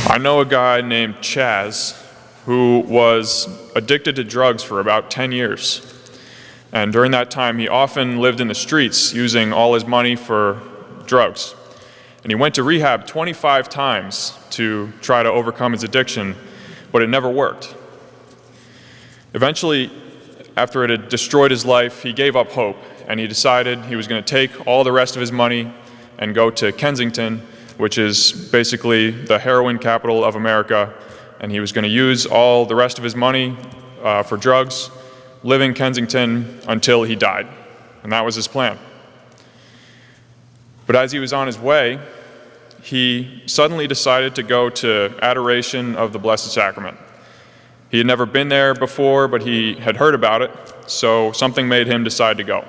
I know a guy named Chaz who was addicted to drugs for about 10 years. And during that time, he often lived in the streets using all his money for drugs. And he went to rehab 25 times to try to overcome his addiction, but it never worked. Eventually, after it had destroyed his life, he gave up hope, and he decided he was going to take all the rest of his money and go to Kensington, which is basically the heroin capital of America, and he was going to use all the rest of his money for drugs, live in Kensington until he died. And that was his plan. But as he was on his way, he suddenly decided to go to Adoration of the Blessed Sacrament. He had never been there before, but he had heard about it, so something made him decide to go.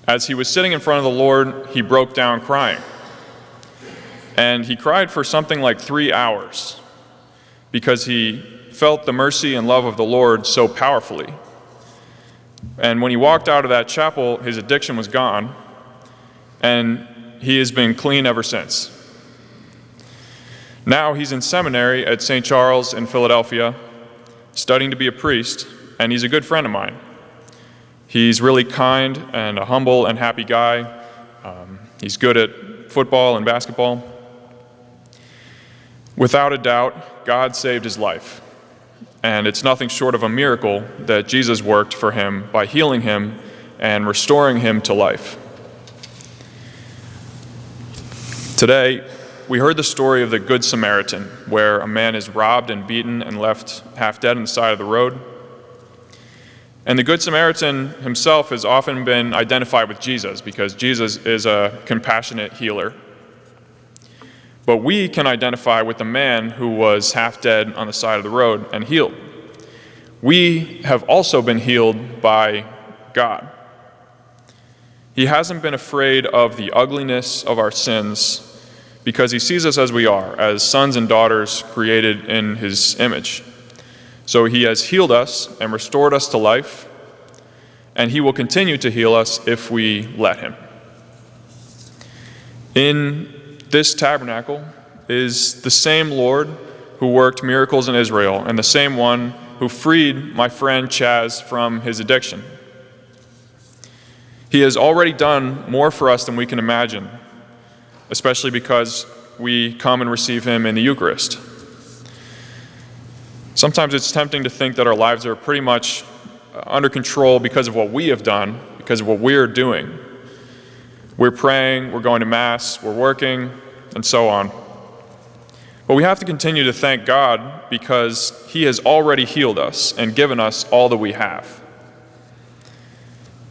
As he was sitting in front of the Lord, he broke down crying. And he cried for something like 3 hours because he felt the mercy and love of the Lord so powerfully. And when he walked out of that chapel, his addiction was gone, and he has been clean ever since. Now he's in seminary at St. Charles in Philadelphia, studying to be a priest, and he's a good friend of mine. He's really kind and a humble and happy guy. He's good at football and basketball. Without a doubt, God saved his life. And it's nothing short of a miracle that Jesus worked for him by healing him and restoring him to life. Today, we heard the story of the Good Samaritan, where a man is robbed and beaten and left half dead on the side of the road. And the Good Samaritan himself has often been identified with Jesus because Jesus is a compassionate healer. But we can identify with the man who was half dead on the side of the road and healed. We have also been healed by God. He hasn't been afraid of the ugliness of our sins because he sees us as we are, as sons and daughters created in his image. So he has healed us and restored us to life, and he will continue to heal us if we let him. In this tabernacle is the same Lord who worked miracles in Israel and the same one who freed my friend Chaz from his addiction. He has already done more for us than we can imagine, especially because we come and receive him in the Eucharist. Sometimes it's tempting to think that our lives are pretty much under control because of what we have done, because of what we're doing. We're praying, we're going to Mass, we're working, and so on. But we have to continue to thank God because he has already healed us and given us all that we have.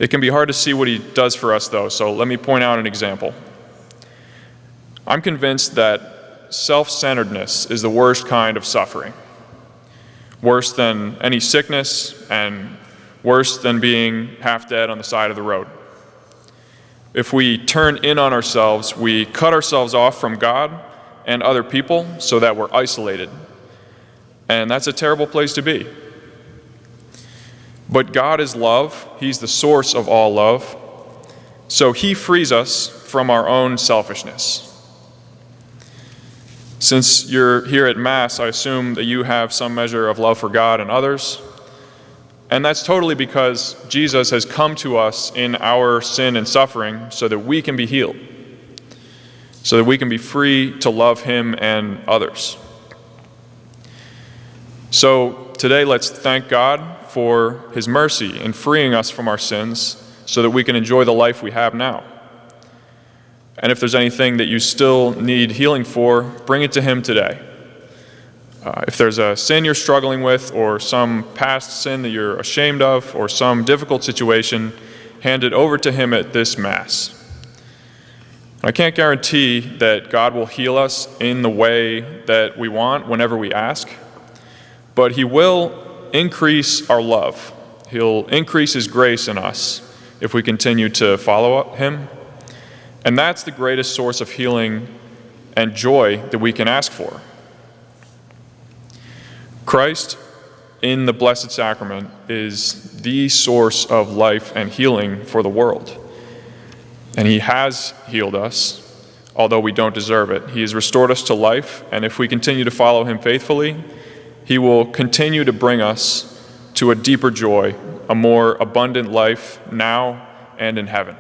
It can be hard to see what he does for us, though, so let me point out an example. I'm convinced that self-centeredness is the worst kind of suffering, worse than any sickness and worse than being half dead on the side of the road. If we turn in on ourselves, we cut ourselves off from God and other people so that we're isolated. And that's a terrible place to be. But God is love. He's the source of all love. So he frees us from our own selfishness. Since you're here at Mass, I assume that you have some measure of love for God and others. And that's totally because Jesus has come to us in our sin and suffering so that we can be healed, so that we can be free to love him and others. So today, let's thank God for his mercy in freeing us from our sins so that we can enjoy the life we have now. And if there's anything that you still need healing for, bring it to him today. If there's a sin you're struggling with, or some past sin that you're ashamed of, or some difficult situation, hand it over to him at this Mass. I can't guarantee that God will heal us in the way that we want whenever we ask, but he will increase our love. He'll increase his grace in us if we continue to follow him. And that's the greatest source of healing and joy that we can ask for. Christ in the Blessed Sacrament is the source of life and healing for the world. And he has healed us. although we don't deserve it. He has restored us to life, and if we continue to follow him faithfully, he will continue to bring us to a deeper joy, a more abundant life now and in heaven.